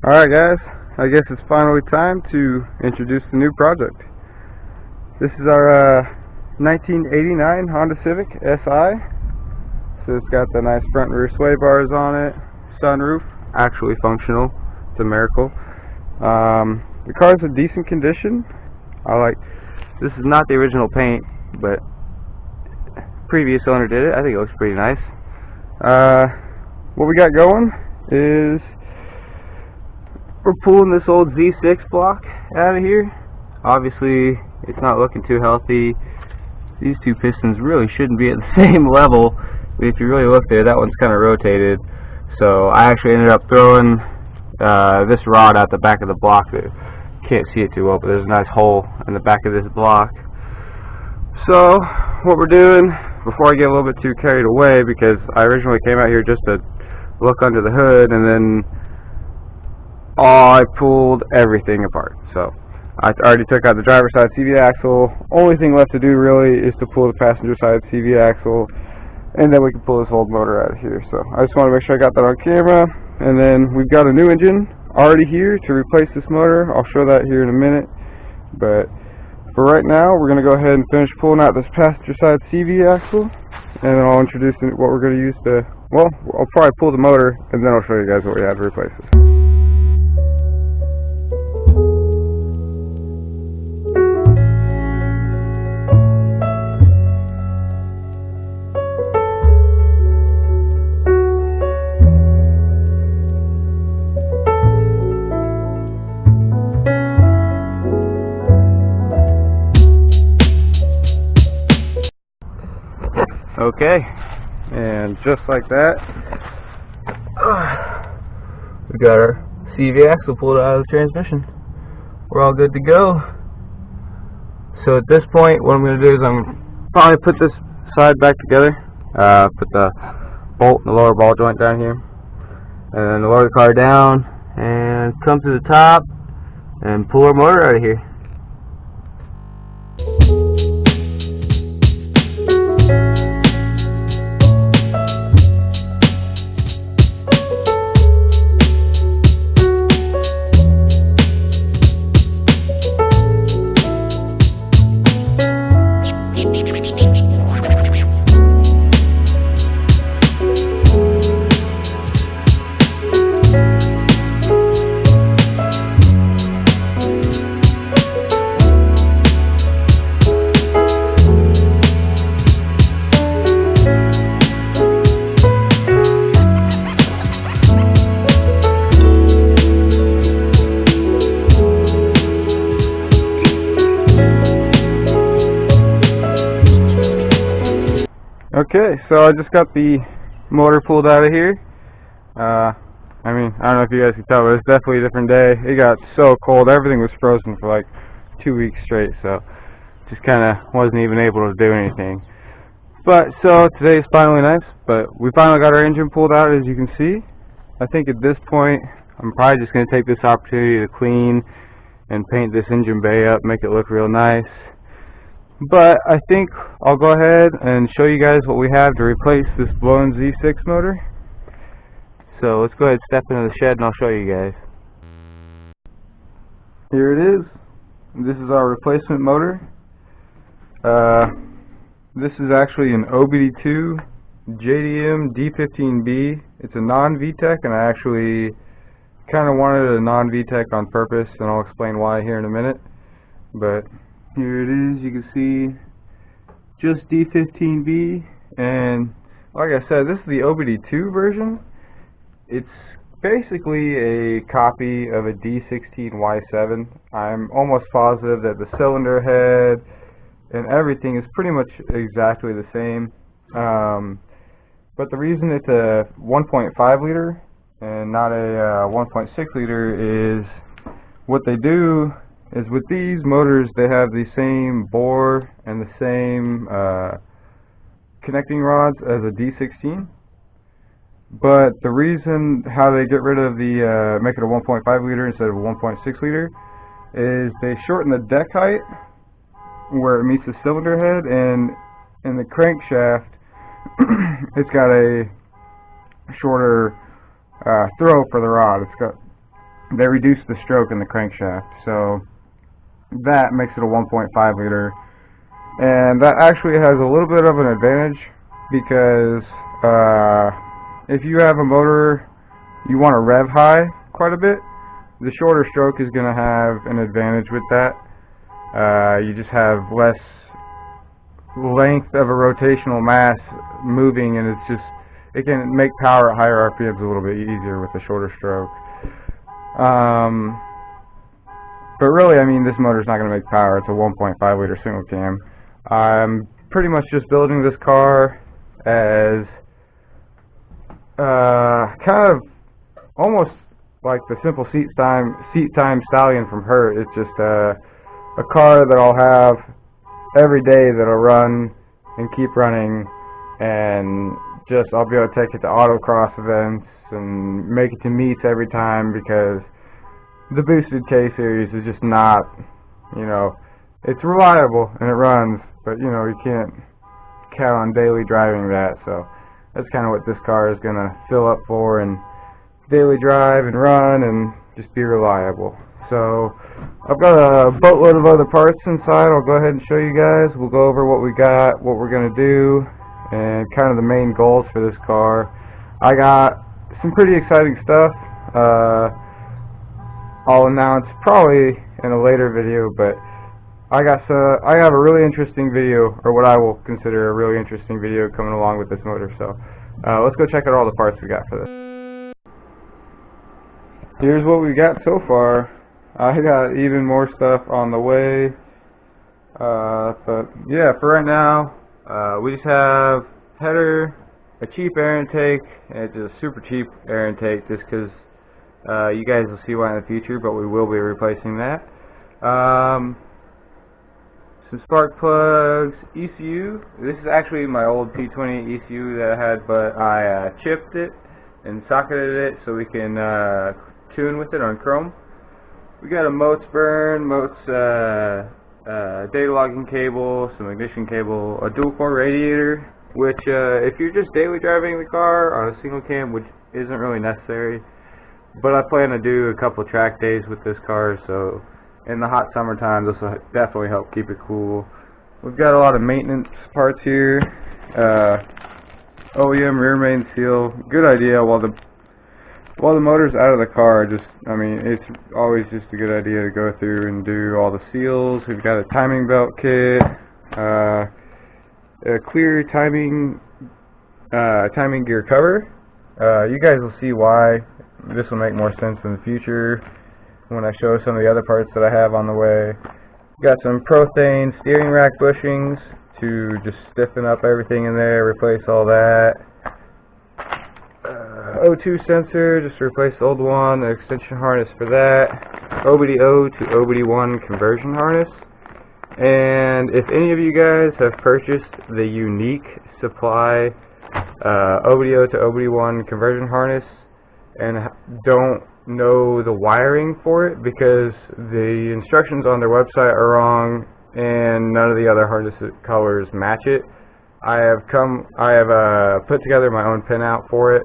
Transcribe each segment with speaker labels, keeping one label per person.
Speaker 1: Alright guys, I guess it's finally time to introduce the new project. This is our 1989 Honda Civic SI. So it's got the nice front and rear sway bars on it, sunroof, actually functional, it's a miracle. The car's in decent condition. This is not the original paint, but previous owner did it. I think it looks pretty nice. What we got going is we're pulling this old Z6 block out of here. Obviously it's not looking too healthy. These two pistons really shouldn't be at the same level. If you really look there, that one's kind of rotated. So I actually ended up throwing this rod out the back of the block. There, can't see it too well, but there's a nice hole in the back of this block. So what we're doing, before I get a little bit too carried away, because I originally came out here just to look under the hood, and then I pulled everything apart. So I already took out the driver's side CV axle. Only thing left to do really is to pull the passenger side CV axle, and then we can pull this old motor out of here. So I just want to make sure I got that on camera. And then we've got a new engine already here to replace this motor. I'll show that here in a minute. But for right now, we're going to go ahead and finish pulling out this passenger side CV axle, and then I'll introduce what we're going to use to, well, I'll probably pull the motor, and then I'll show you guys what we have to replace it. Okay, and just like that, we got our CV axle pulled out of the transmission. We're all good to go. So at this point, what I'm going to do is I'm probably put this side back together, put the bolt in the lower ball joint down here, and then lower the car down and come to the top and pull our motor out of here. Okay, so I just got the motor pulled out of here. I mean, I don't know if you guys can tell, but it's definitely a different day. It got so cold, everything was frozen for like 2 weeks straight, so just kind of wasn't even able to do anything. But so today's finally nice, but we finally got our engine pulled out, as you can see. I think at this point I'm probably just going to take this opportunity to clean and paint this engine bay up, make it look real nice. But I think I'll go ahead and show you guys what we have to replace this blown Z6 motor. So let's go ahead and step into the shed and I'll show you guys. Here it is. This is our replacement motor. This is actually an OBD2 JDM D15B. It's a non-VTEC, and I actually kind of wanted a non-VTEC on purpose, and I'll explain why here in a minute. But here it is, you can see just D15B, and like I said, this is the OBD2 version. It's basically a copy of a D16Y7. I'm almost positive that the cylinder head and everything is pretty much exactly the same. But the reason it's a 1.5 liter and not a 1.6 liter is what they do is with these motors they have the same bore and the same connecting rods as a D16, but the reason how they get rid of the make it a 1.5 liter instead of a 1.6 liter is they shorten the deck height where it meets the cylinder head, and in the crankshaft it's got a shorter throw for the rod. It's got they reduced the stroke in the crankshaft. So that makes it a 1.5 liter. And that actually has a little bit of an advantage because if you have a motor you want to rev high quite a bit, the shorter stroke is going to have an advantage with that. You just have less length of a rotational mass moving, and it can make power at higher RPMs a little bit easier with the shorter stroke. But really, I mean, this motor's not going to make power. It's a 1.5 liter single cam. I'm pretty much just building this car as kind of almost like the simple seat time Stallion from her. It's just a car that I'll have every day that'll run and keep running, and just I'll be able to take it to autocross events and make it to meets every time, because the boosted K series is just not, you know, it's reliable and it runs, but you know, you can't count on daily driving that. So that's kind of what this car is going to fill up for, and daily drive and run and just be reliable. So I've got a boatload of other parts inside. I'll go ahead and show you guys. We'll go over what we got, what we're going to do, and kind of the main goals for this car. I got some pretty exciting stuff. I'll announce probably in a later video, but I have a really interesting video, or what I will consider a really interesting video, coming along with this motor. So let's go check out all the parts we got for this. Here's what we got so far. I got even more stuff on the way, but yeah, for right now, we just have header, a cheap air intake, and it's a super cheap air intake just because you guys will see why in the future, but we will be replacing that. Some spark plugs, ECU. This is actually my old P20 ECU that I had, but I chipped it and socketed it so we can tune with it on chrome. We got a Motes burn, Motes data logging cable, some ignition cable, a dual core radiator, which if you're just daily driving the car on a single cam, which isn't really necessary, but I plan to do a couple track days with this car, so in the hot summertime this will definitely help keep it cool. We've got a lot of maintenance parts here. OEM rear main seal, good idea while the motor's out of the car. I mean, it's always just a good idea to go through and do all the seals. We've got a timing belt kit, a clear timing gear cover. You guys will see why this will make more sense in the future when I show some of the other parts that I have on the way. Got some Prothane steering rack bushings to just stiffen up everything in there, replace all that. O2 sensor, just to replace the old one, an extension harness for that, OBD-O to OBD1 conversion harness. And if any of you guys have purchased the unique supply OBD-O to OBD1 conversion harness and don't know the wiring for it, because the instructions on their website are wrong and none of the other harness colors match it, I have put together my own pinout for it,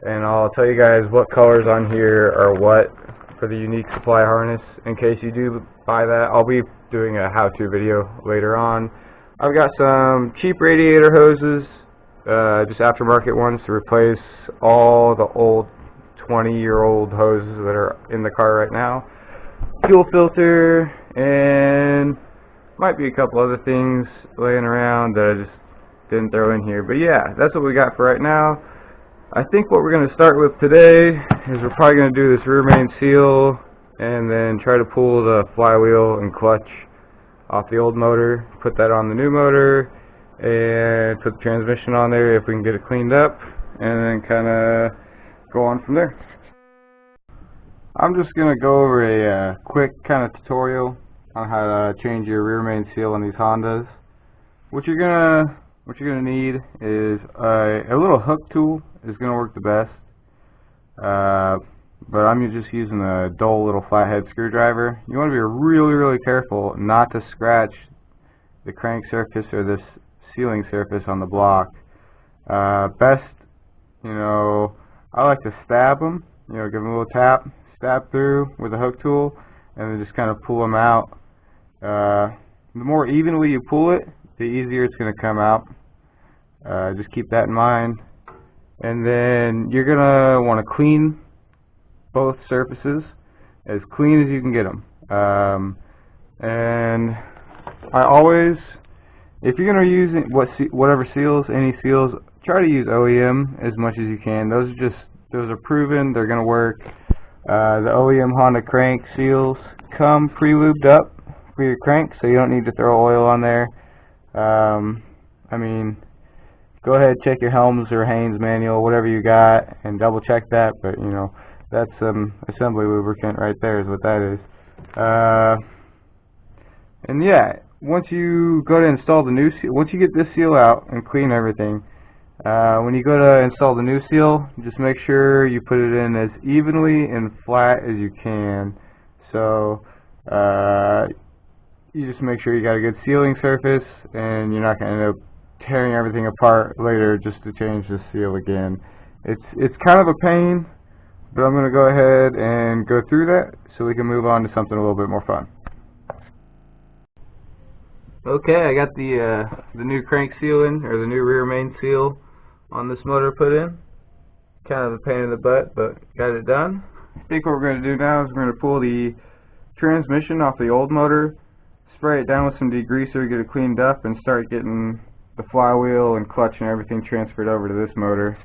Speaker 1: and I'll tell you guys what colors on here are what for the unique supply harness in case you do buy that. I'll be doing a how-to video later on. I've got some cheap radiator hoses, just aftermarket ones to replace all the old 20-year-old hoses that are in the car right now. Fuel filter, and might be a couple other things laying around that I just didn't throw in here. But yeah, that's what we got for right now. I think what we're going to start with today is we're probably going to do this rear main seal and then try to pull the flywheel and clutch off the old motor, put that on the new motor, and put the transmission on there if we can get it cleaned up, and then kind of go on from there. I'm just going to go over a quick kind of tutorial on how to change your rear main seal on these Hondas. What you're gonna need is a little hook tool is going to work the best, but I'm just using a dull little flathead screwdriver. You want to be really careful not to scratch the crank surface or this sealing surface on the block. Best, you know, I like to stab them, you know, give them a little tap, stab through with a hook tool and then just kind of pull them out. The more evenly you pull it, the easier it's going to come out. Just keep that in mind. And then you're going to want to clean both surfaces as clean as you can get them. And I always, if you're going to use whatever seals, any seals, try to use OEM as much as you can. Those are proven, they're going to work. The OEM Honda crank seals come pre-lubed up for your crank, so you don't need to throw oil on there. I mean, go ahead, check your Helms or Haynes manual, whatever you got, and double check that, but you know, that's some assembly lubricant right there is what that is. And yeah, once you go to install the new seal, once you get this seal out and clean everything, when you go to install the new seal, just make sure you put it in as evenly and flat as you can. So you just make sure you got a good sealing surface, and you're not going to end up tearing everything apart later just to change the seal again. It's kind of a pain, but I'm going to go ahead and go through that so we can move on to something a little bit more fun. Okay, I got the new crank seal in, or the new rear main seal on this motor put in. Kind of a pain in the butt, but got it done. I think what we're going to do now is we're going to pull the transmission off the old motor, spray it down with some degreaser, get it cleaned up, and start getting the flywheel and clutch and everything transferred over to this motor.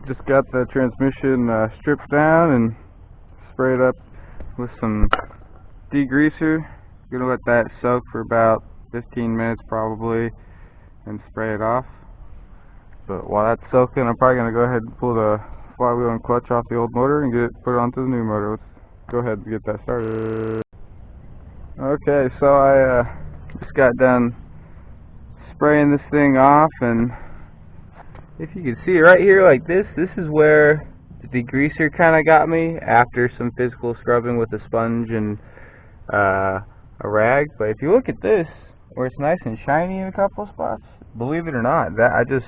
Speaker 1: Just got the transmission stripped down and sprayed up with some degreaser. Gonna let that soak for about 15 minutes probably and spray it off. But while that's soaking, I'm probably gonna go ahead and pull the flywheel and clutch off the old motor and put it onto the new motor. Let's go ahead and get that started. Okay, so I just got done spraying this thing off, and if you can see right here like this is where the degreaser kind of got me after some physical scrubbing with a sponge and a rag. But if you look at this, where it's nice and shiny in a couple of spots, believe it or not, that I just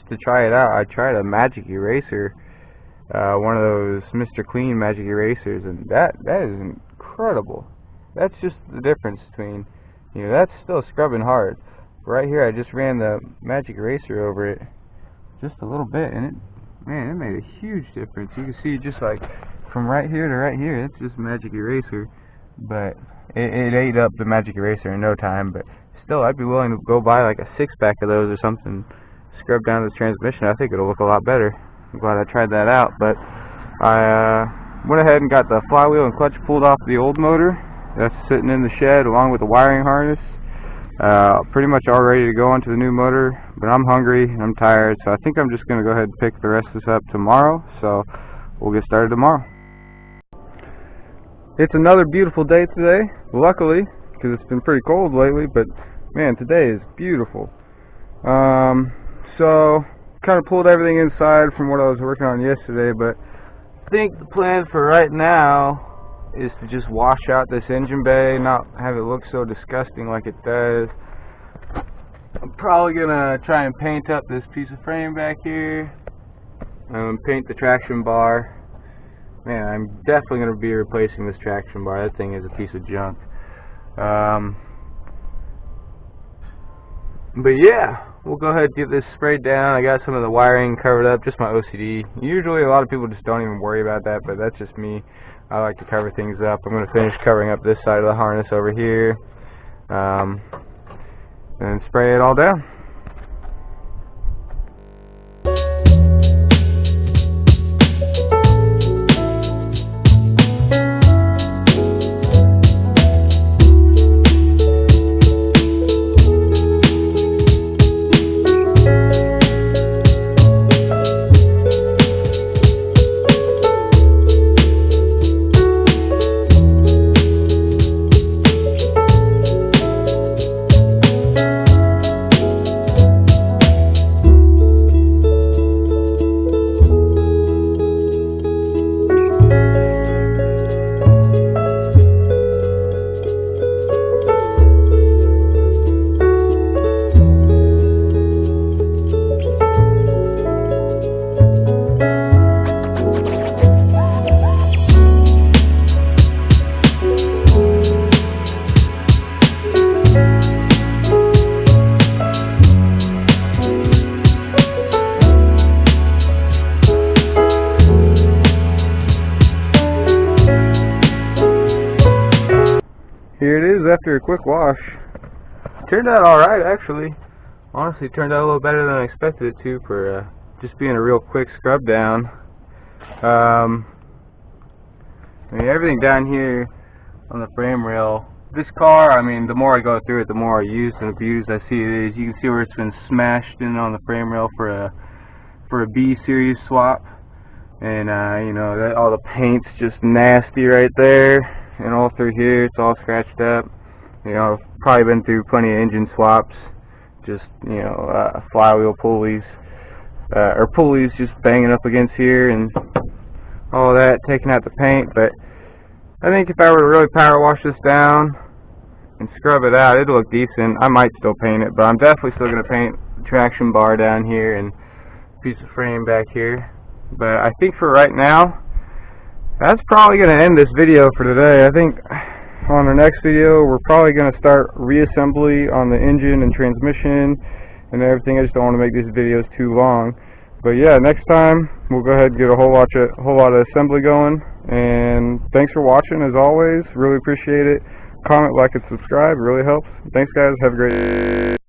Speaker 1: to try it out, I tried a magic eraser, one of those Mr. Clean magic erasers, and that is incredible. That's just the difference between, you know, that's still scrubbing hard. Right here, I just ran the magic eraser over it just a little bit, and it made a huge difference. You can see just like from right here to right here, it's just magic eraser, but it ate up the magic eraser in no time. But still, I'd be willing to go buy like a 6-pack of those or something, scrub down the transmission. I think it'll look a lot better. I'm glad I tried that out. But I went ahead and got the flywheel and clutch pulled off the old motor that's sitting in the shed along with the wiring harness. Pretty much all ready to go onto the new motor, but I'm hungry and I'm tired, so I think I'm just going to go ahead and pick the rest of this up tomorrow. So we'll get started tomorrow. It's another beautiful day today, luckily, because it's been pretty cold lately, but man, today is beautiful. So kind of pulled everything inside from what I was working on yesterday, but I think the plan for right now is to just wash out this engine bay, not have it look so disgusting like it does. I'm probably gonna try and paint up this piece of frame back here, paint the traction bar. Man, I'm definitely gonna be replacing this traction bar. That thing is a piece of junk. But yeah, we'll go ahead and get this sprayed down. I got some of the wiring covered up, just my OCD. Usually a lot of people just don't even worry about that, but that's just me. I like to cover things up. I'm going to finish covering up this side of the harness over here, and spray it all down. after a quick wash. Turned out alright, actually. Honestly, turned out a little better than I expected it to for just being a real quick scrub down. I mean, everything down here on the frame rail. This car, I mean, the more I go through it, the more used and abused I see it is. You can see where it's been smashed in on the frame rail for a B series swap, and you know, that all the paint's just nasty right there, and all through here it's all scratched up. You know, probably been through plenty of engine swaps, just, you know, flywheel pulleys or pulleys just banging up against here and all that, taking out the paint. But I think if I were to really power wash this down and scrub it out, it'd look decent. I might still paint it, but I'm definitely still going to paint the traction bar down here and piece of frame back here. But I think for right now, that's probably going to end this video for today. I think on our next video, we're probably going to start reassembly on the engine and transmission and everything. I just don't want to make these videos too long. But yeah, next time we'll go ahead and get a whole lot of assembly going. And thanks for watching, as always. Really appreciate it. Comment, like, and subscribe. It really helps. Thanks, guys. Have a great day.